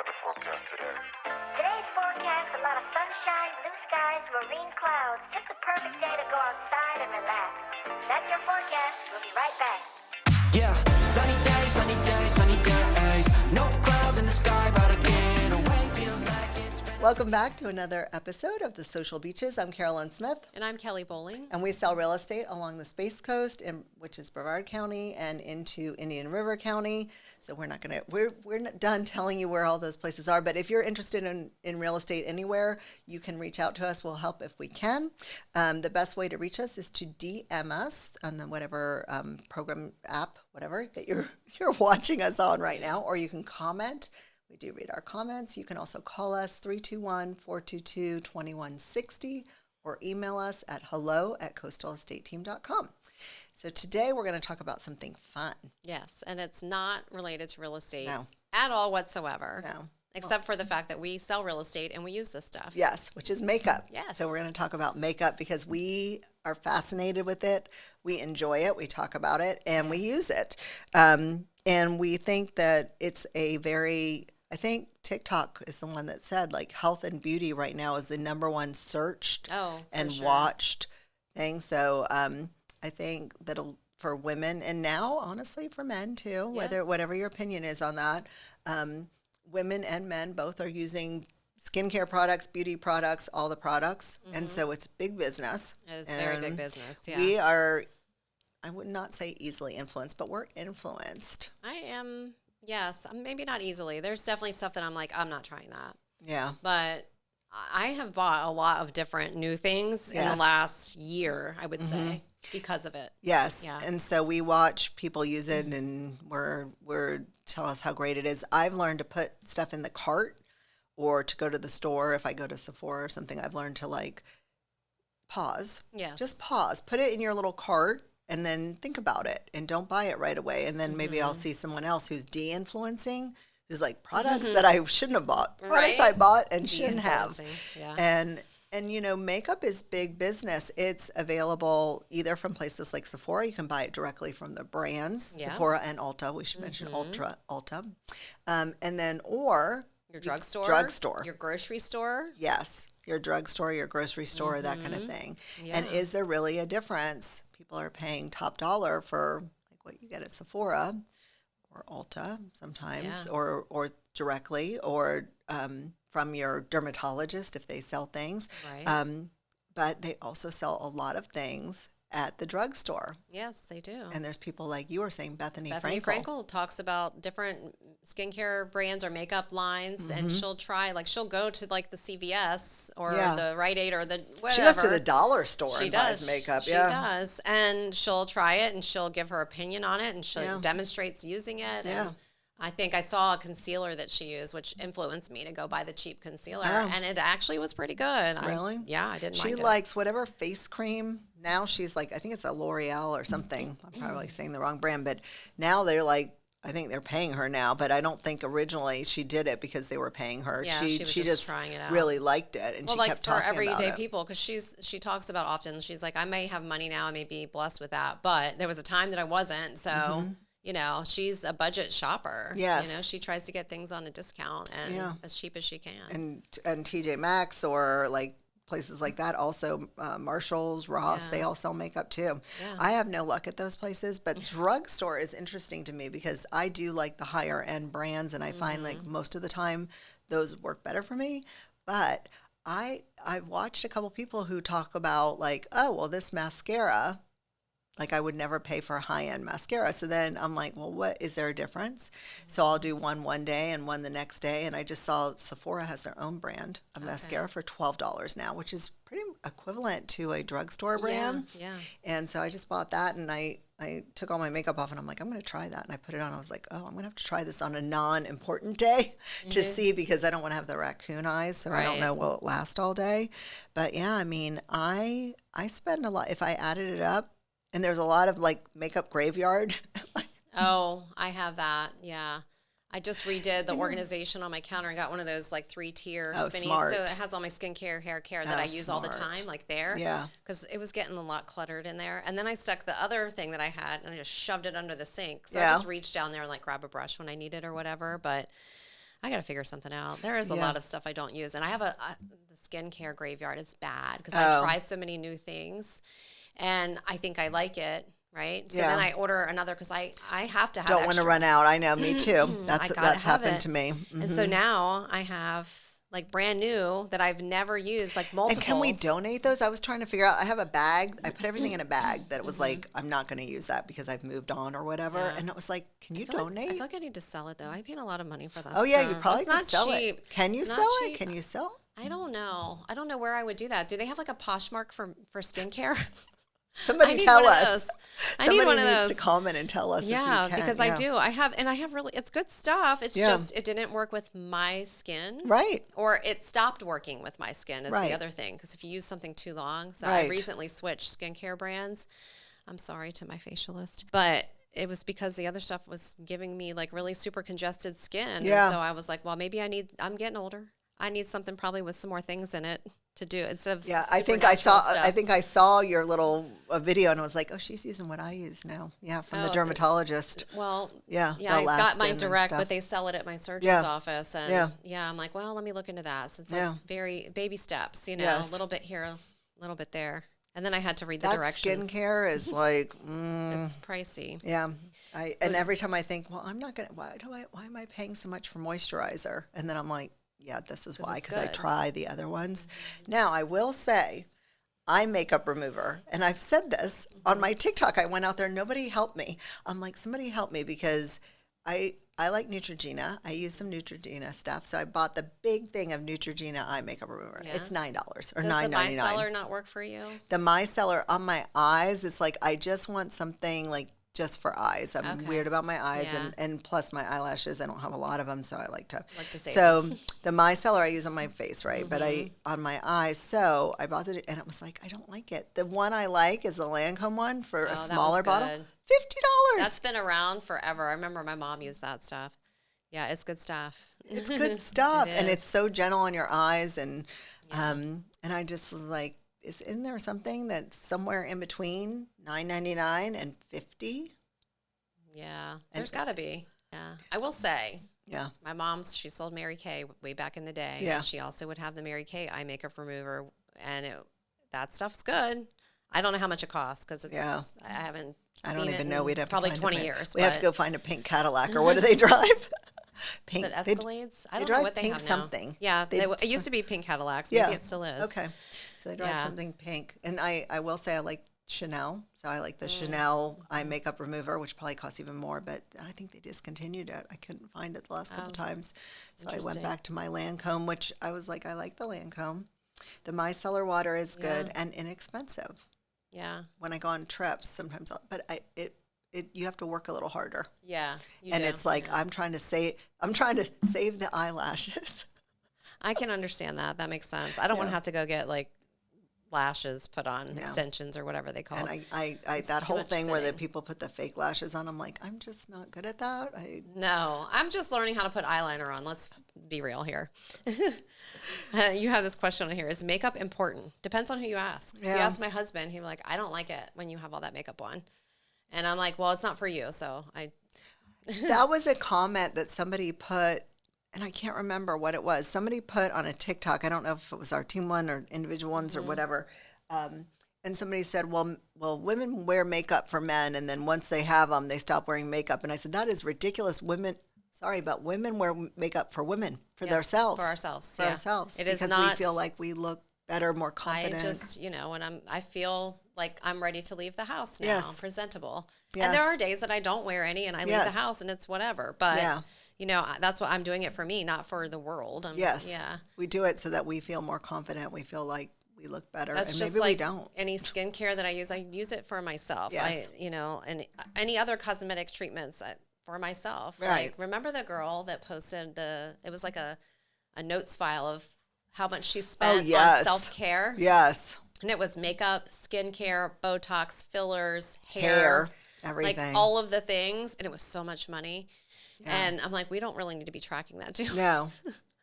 weather forecast today? Today's forecast, a lot of sunshine, blue skies, marine clouds. Just a perfect day to go outside and relax. That's your forecast. We'll be right back. Yeah, sunny days, sunny days, sunny days. No clouds in the sky, but again, away feels like it's been. Welcome back to another episode of The Social Beaches. I'm Carolyn Smith, And I'm Kelly Bowling. and we sell real estate along the Space Coast, which is Brevard County, and into Indian River County. So we're not done telling you where all those places are. But if you're interested in real estate anywhere, you can reach out to us. We'll help if we can. The best way to reach us is to DM us on the whatever program app, whatever that you're watching us on right now, or you can comment. We do read our comments. You can also call us 321-422-2160 or email us at hello@coastalestateteam.com. So today we're going to talk about something fun. Yes, and it's not related to real estate No. at all whatsoever. No. Except for the fact that we sell real estate and we use this stuff. Yes, which is makeup. Yes. So we're going to talk about makeup because we are fascinated with it. We enjoy it. We talk about it and we use it. And we think that it's I think TikTok is the one that said like health and beauty right now is the number one searched and sure. watched thing. So I think that'll for women and now honestly for men too, whatever your opinion is on that. Women and men both are using skincare products, beauty products, all the products. And so it's big business. It is very big business, yeah. We are, I would not say easily influenced, but we're influenced. I am, yes, maybe not easily. There's definitely stuff that I'm like, I'm not trying that. Yeah. But I have bought a lot of different new things in the Yes. last year, I would say, because of it. Yes. Yeah. And so we watch people use it and we're tell us how great it is. I've learned to put stuff in the cart or to go to the store. If I go to Sephora or something, I've learned to like pause. Yes. Just pause. Put it in your little cart and then think about it and don't buy it right away. And then maybe I'll see someone else who's de-influencing, who's like products that I shouldn't have bought. Products Right. I bought and shouldn't have. De-influencing, yeah. And you know, makeup is big business. It's available either from places like Sephora. You can buy it directly from the brands, Yeah. Sephora and Ulta. We should mention Ulta. And then, or Your drugstore. Drugstore. Your grocery store. yes, your drugstore, your grocery store, that kind of thing. And Yeah. is there really a difference? People are paying top dollar for like what you get at Sephora or Ulta sometimes, Yeah. or directly, or from your dermatologist if they sell things. Right. But they also sell a lot of things at the drugstore. Yes, they do. And there's people like you were saying, Bethany Bethany Frankel. Frankel talks about different skincare brands or makeup lines, and she'll go to like the CVS or Yeah. the Rite Aid or the whatever. She goes to the dollar store She and does buys makeup. She yeah. does, and she'll try it, and she'll give her opinion on it, and she Yeah. demonstrates using it. Yeah. And I think I saw a concealer that she used, which influenced me to go buy the cheap concealer, Oh. and it actually was pretty good. Really? I didn't She mind it. likes whatever face cream. Now she's like, I think it's a L'Oreal or something. I'm probably saying the wrong brand, but now they're like, I think they're paying her now, but I don't think originally she did it because they were paying her. Yeah, she she was just just trying it out. really liked it, and Well, she like kept for talking everyday about it. people, because she talks about often. She's like, I may have money now, I may be blessed with that, but there was a time that I wasn't. So you know, she's a budget shopper. Yes. You know, she tries to get things on a discount and as cheap as she can. And TJ Maxx or like places like that also, Marshalls, Ross, Yeah. they all sell makeup too. Yeah. I have no luck at those places, but drugstore is interesting to me because I do like the higher end brands, and I find like most of the time those work better for me. But I've watched a couple people who talk about like, oh, well, this mascara, like I would never pay for a high-end mascara. So then I'm like, well, what, is there a difference? So I'll do one day and one the next day. And I just saw Sephora has their own brand of mascara for $12 now, which is pretty equivalent to a drugstore brand. Yeah. And so I just bought that, and I took all my makeup off, and I'm like, I'm going to try that. And I put it on. I was like, oh, I'm going to have to try this on a non-important day to see, because I don't want to have the raccoon eyes. So I don't Right. know, will it last all day? But yeah, I mean, I spend a lot, if I added it up, and there's a lot of like makeup graveyard. Oh, I have that. Yeah. I just redid the organization on my counter and got one of those like 3-tier Oh, spinnies. smart. So it has all my skincare, hair care that Oh, I use all the smart. time, like there. Yeah. Because it was getting a lot cluttered in there. And then I stuck the other thing that I had and I just shoved it under the sink. So Yeah. I just reached down there and like grab a brush when I need it or whatever. But I got to figure something out. There is a Yeah. lot of stuff I don't use. And I have the skincare graveyard. It's bad because Oh. I try so many new things and I think I like it. Right. So Yeah. then I order another because I have to have Don't want to extra. run out. I know, me too. I gotta That's have happened it. to me. And so now I have like brand new that I've never used, like multiples. And can we donate those? I was trying to figure out. I have a bag. I put everything in a bag that was like, I'm not going to use that because I've moved on or whatever. Yeah. And it was like, can you I feel donate? I feel like I need to sell it though. I paid a lot of money for that. Oh yeah, you stuff. probably It's could not sell cheap. it. Can you It's not sell it? cheap. Can you sell? I don't know. I don't know where I would do that. Do they have like a Poshmark for skincare? Somebody I need tell one of us. those. I need Somebody one of needs to those. comment and tell us. Yeah, if you can. because I do. I have really. It's good stuff. It's Yeah. just it didn't work with my skin. Right. Or it stopped working with my skin is Right. the other thing. Because if you use something too long, so Right. I recently switched skincare brands. I'm sorry to my facialist, but it was because the other stuff was giving me like really super congested skin. Yeah. And so I was like, well, maybe I'm getting older. I need something probably with some more things in it to do it instead of Yeah, I think I saw your little video and I was like, oh, she's using what I use now. Yeah, from the Oh, dermatologist. Well, Yeah, I got Elastin mine and direct, stuff. but they sell it at my surgeon's Yeah. office, and Yeah. I'm like, well, let me look into that. So it's Yeah. like very baby steps, you know, Yes. a little bit here, a little bit there, and then I had to read the That directions. skincare is like, It's pricey. yeah. And every time I think, well, I'm not gonna. Why am I paying so much for moisturizer? And then I'm like, yeah, this is why, it's because I good. try the other ones. Now I will say, eye makeup remover, and I've said this on my TikTok. I went out there, nobody helped me. I'm like, somebody help me because I like Neutrogena. I use some Neutrogena stuff, so I bought the big thing of Neutrogena eye makeup remover. Yeah. It's $9 or Does $9.99. the micellar not work for you? The micellar on my eyes, it's like I just want something like just for eyes. I'm Okay. weird about my eyes, Yeah. and plus my eyelashes, I don't have a lot of them, so I like to save so the micellar I use on my face, right? But Mm-hmm. on my eyes. So I bought it, and it was like I don't like it. The one I like is the Lancome one for Oh, a that smaller one's bottle, good. $50. That's been around forever. I remember my mom used that stuff. Yeah, it's good stuff. It's good stuff, and is. it's so gentle on your eyes, and I just was like, isn't there something that's somewhere in between $9.99 and $50? Yeah, there's got to be. Yeah, I will say. Yeah. My she sold Mary Kay way back in the day. Yeah. And she also would have the Mary Kay eye makeup remover, and that stuff's good. I don't know how much it costs because it's. Yeah. I haven't. I don't seen even it know. in We'd have probably to find 20 a, years. We have to but- go find a pink Cadillac, or what do they drive? Pink. Is it they- Escalades? I they don't know drive what they pink have now. something. Yeah, They- it used to be pink Cadillacs. Yeah. Maybe it still is. Okay. So they drive Yeah. something pink, and I will say I like Chanel. So I like the Chanel eye makeup remover, which probably costs even more, but I think they discontinued it. I couldn't find it the last couple times. So I went interesting. back to my Lancome, which I was like, I like the Lancome. The micellar water is good and inexpensive. Yeah. When I go on trips, sometimes, but you have to work a little harder. Yeah. You And do. it's like, Yeah. I'm trying to save the eyelashes. I can understand that. That makes sense. I don't want to Yeah. have to go get like lashes put on, extensions or whatever they call And it. I It's that too whole much thing where the sitting. people put the fake lashes on, I'm like, I'm just not good at that. No, I'm just learning how to put eyeliner on. Let's be real here. You have this question on here. Is makeup important? Depends on who you ask. If you Yeah. ask my husband, he'd be like, I don't like it when you have all that makeup on. And I'm like, well, it's not for you. So That was a comment that somebody put, and I can't remember what it was. Somebody put on a TikTok. I don't know if it was our team one or individual ones or whatever. And somebody said, well, women wear makeup for men, and then once they have them, they stop wearing makeup. And I said, that is ridiculous. Women wear makeup for women, for Yes, themselves. for ourselves, For yeah. ourselves. It is because not- we feel like we look better, more confident. I just, when I feel like I'm ready to leave the house now, Yes. presentable. Yes. And there are days that I don't wear any and I leave Yes. the house and it's whatever. But, Yeah. that's what I'm doing it for me, not for the world. Yes. Yeah. We do it so that we feel more confident. We feel like we look better. That's and just maybe like we don't. any skincare that I use it for myself. Yes. And any other cosmetic treatments for myself. Right. Like, remember the girl that posted it was like a notes file of how much she spent yes. on self-care. Yes. And it was makeup, skincare, Botox, fillers, Hair, like everything. all of the things. And it was so much money. And I'm like, we don't really need to be tracking that, do we? No.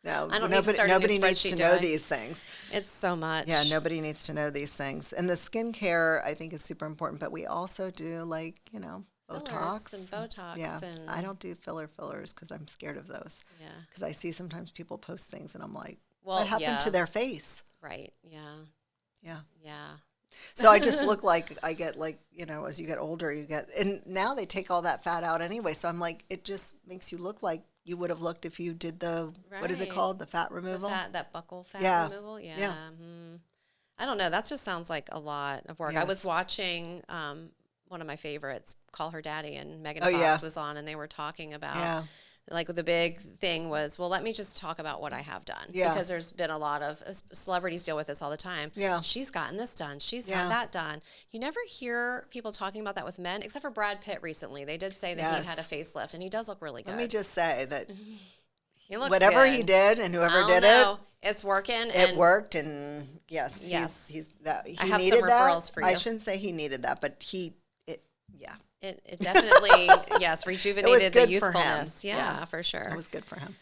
No. I don't need to start a new nobody needs spreadsheet, to do know I? these things. It's so much. Yeah, nobody needs to know these things. And the skincare, I think, is super important. But we also do, Botox. and Botox. Yeah, and, I don't do fillers because I'm scared of those. Yeah. Because I see sometimes people post things and I'm like, Well, what happened yeah. to their face? Right. Yeah. Yeah. Yeah. So I just look like I get like, as you get older, and now they take all that fat out anyway. So I'm like, it just makes you look like you would have looked if you did what is it Right. called? The fat removal? That buccal fat Yeah. removal. Yeah. Yeah. I don't know. That just sounds like a lot of work. I Yes. was watching one of my favorites, Call Her Daddy, and Megan Oh, Fox yeah. was on, and they were talking about Yeah. like the big thing was, well, let me just talk about what I have done. Yeah. Because there's been a lot of celebrities deal with this all the time. Yeah. She's gotten this done. She's Yeah. had that done. You never hear people talking about that with men, except for Brad Pitt recently. They did say that Yes. he had a facelift, and he does look really good. Let me just say that he looks whatever good. he did and I whoever don't did know. It's working. it and worked. And yes, Yes. he's that. He I have some needed referrals that. for I you. shouldn't say he needed that, but yeah, It definitely, yes, rejuvenated the good for him. youthfulness. Yeah, Yeah. for sure. it was good for him.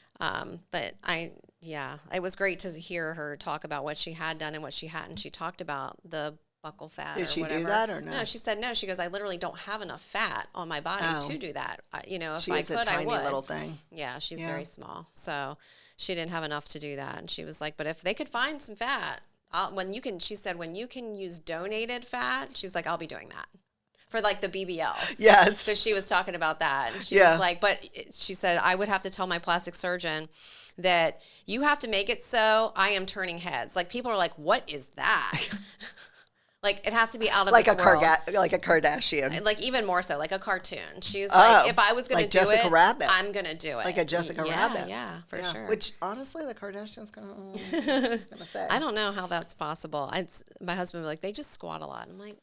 But it was great to hear her talk about what she had done and what she hadn't. She talked about the buccal fat. Did or she do whatever. that or no? No, she said no. She goes, I literally don't have enough fat on my body Oh. to do that. If She I is could, a tiny I would. little thing. Yeah, she's Yeah. very small, so she didn't have enough to do that. And she was like, but if they could find some fat, she said, when you can use donated fat, she's like, I'll be doing that for like the BBL. Yes. So she was talking about that. And she Yeah. was like, she said, I would have to tell my plastic surgeon that you have to make it so I am turning heads. Like people are like, what is that? Like it has to be out of like this world. like a Kardashian. Like even more so, like a cartoon. She's Oh, like, if I was going like to do Jessica it, Rabbit. I'm going to do it. Like a Jessica Rabbit. Yeah, for sure. Which honestly, the Kardashians gonna say. I don't know how that's possible. My husband was like, they just squat a lot. I'm like,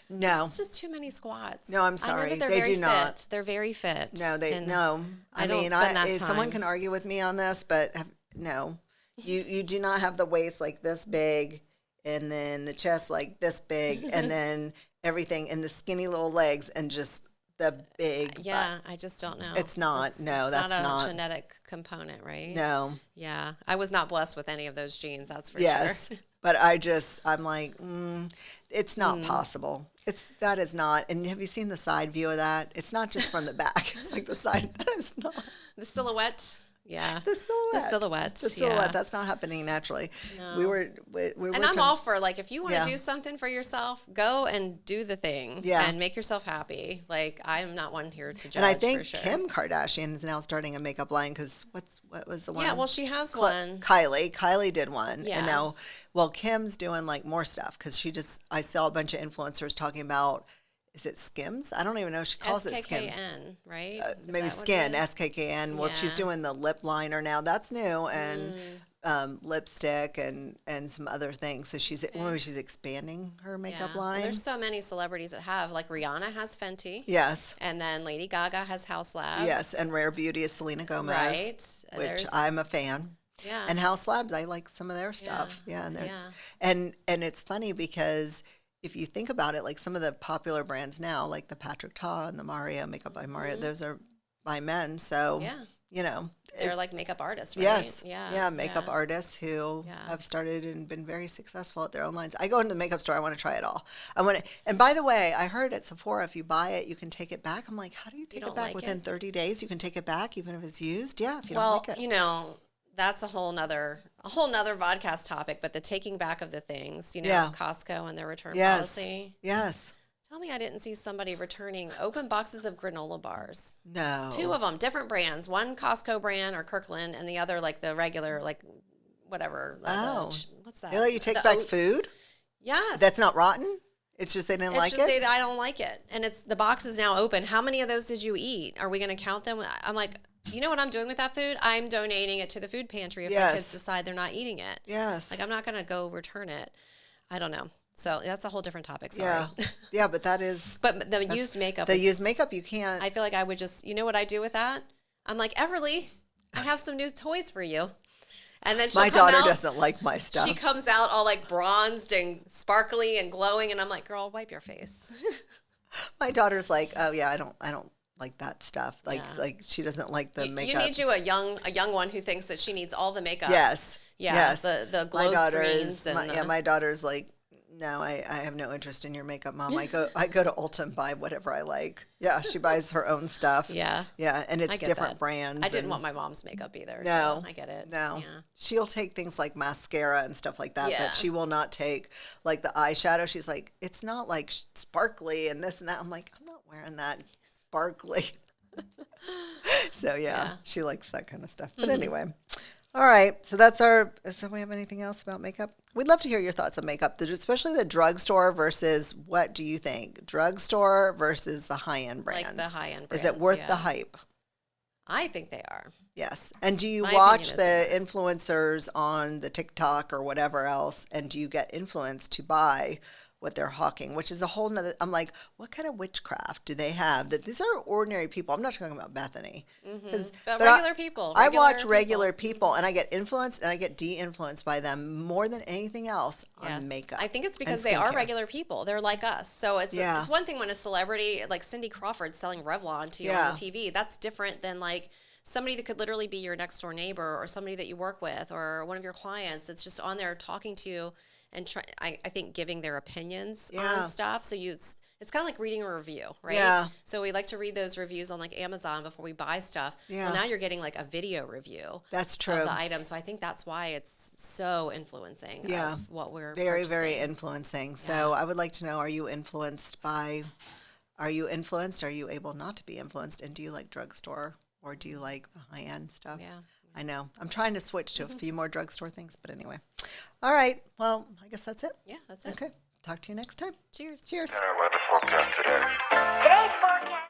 No, it's just too many squats. No, I'm I know sorry. that they're They very do not. fit. They're very fit. no, And no. I don't spend that someone time. can argue with me on this, but no, you do not have the waist like this big, and then the chest like this big, and then everything, and the skinny little legs, and just the big. Yeah, I just don't know. It's not. No, that's not a not. genetic component, right? No. Yeah, I was not blessed with any of those genes. That's for Yes, sure. but I'm like, it's not possible. That is not. And have you seen the side view of that? It's not just from the back. It's like the side. That is not The silhouette. Yeah. the silhouette. The silhouette. The silhouette. Yeah. That's not happening naturally. No. We were And I'm all for like if you want to Yeah. do something for yourself, go and do the thing. Yeah. And make yourself happy. Like I'm not one here to judge. And I think for sure. Kim Kardashian is now starting a makeup line because what was the one? Yeah, well, she has one. Kylie did one, Yeah. and now Kim's doing like more stuff because I saw a bunch of influencers talking about. Is it Skims? I don't even know if she calls it Skim. SKKN, right? Is Maybe that what Skin, it is? SKKN. Well, she's Yeah. doing the lip liner now. That's new, and lipstick and some other things. So she's expanding her makeup Well, line. there's so many celebrities that have. Like Rihanna has Fenty. Yes, And then Lady Gaga has House Labs. yes, and Rare Beauty is Selena Gomez, Right. which There's- I'm a fan. Yeah. And House Labs, I like some of their stuff. Yeah, Yeah. and it's funny because if you think about it, like some of the popular brands now, like the Patrick Ta and the Mario Makeup by Mario, those are by men. So Mm-hmm. Yeah. you know, They're like makeup artists, right? yes, Yeah. makeup artists who Yeah. have started and been very successful at their own lines. I go into the makeup store, I want to try it all. And by the way, I heard at Sephora, if you buy it, you can take it back. I'm like, how do you take it don't back like within it? 30 days? You can take it back even if it's used. Yeah, if you don't Well, like it. you know, that's a whole nother vodcast topic, but the taking back of the things, Yeah. Costco and their return Yes. policy. Yes. Tell me I didn't see somebody returning open boxes of granola bars. No. 2 of them, different brands. One Costco brand or Kirkland, and the other like the regular, like whatever. Oh. What's that? They let you take The back oats. food? Yes. That's not rotten? It's just they didn't It's like just it? I don't like it. And the box is now open. How many of those did you eat? Are we going to count them? I'm like, you know what I'm doing with that food? I'm donating it to the food pantry if my Yes. kids decide they're not eating it. Yes. Like, I'm not going to go return it. I don't know. So that's a whole different topic. Sorry. Yeah. Yeah, but that is But the used makeup. the is- used makeup you can't. I feel like I would just, you know what I do with that? I'm like, Everly, I have some new toys for you. And then she'll My come daughter out, doesn't like my stuff. She comes out all like bronzed and sparkly and glowing, and I'm like, girl, wipe your face. My daughter's like, "Oh yeah, I don't like that stuff." Yeah. Like she doesn't like the You makeup. need a young one who thinks that she needs all the makeup. Yes. Yeah. Yes. The my glow daughter screens is and my daughter's like No, I have no interest in your makeup, Mom. I go to Ulta and buy whatever I like. Yeah, she buys her own stuff. Yeah. Yeah, and I it's get different that. brands. I didn't and- want my mom's makeup either. No, So I get it. No, Yeah. she'll take things like mascara and stuff like that, Yeah. but she will not take like the eyeshadow. She's like, it's not like sparkly and this and that. I'm like, I'm not wearing that sparkly. So yeah, she likes that kind of stuff. But anyway, all right. So that's our. So we have anything else about makeup? We'd love to hear your thoughts on makeup, especially the drugstore versus what do you think? Drugstore versus the high end brands. Like the high-end Is it brands, worth yeah. the hype? I think they are. Yes. And do you My watch opinion the is influencers on the TikTok or whatever else, and do you get influenced to buy what they're hawking, which is a whole nother, I'm like, what kind of witchcraft do they have? That these are ordinary people. I'm not talking about Bethany. But regular people. I watch regular people and I get influenced and I get de-influenced by them more than anything else Yes. on makeup. I think it's because and they are skincare. regular people. They're like us. So it's Yeah. it's one thing when a celebrity like Cindy Crawford selling Revlon to you Yeah. on the TV. That's different than like somebody that could literally be your next door neighbor or somebody that you work with or one of your clients that's just on there talking to you and I think giving their opinions Yeah. on stuff. So it's kind of like reading a review, right? Yeah. So we like to read those reviews on like Amazon before we buy stuff. Yeah. Well, now you're getting like a video review. That's true. Of the item. So I think that's why it's so influencing Yeah. of what we're Very, purchasing. very influencing. So I would like to know, are you influenced? Are you able not to be influenced? And do you like drugstore or do you like the high-end stuff? Yeah. I know. I'm trying to switch to a few more drugstore things, but anyway. All right. Well, I guess that's it. Yeah, that's it. Okay. Talk to you next time. Cheers. Cheers. Weather forecast today. Today's forecast.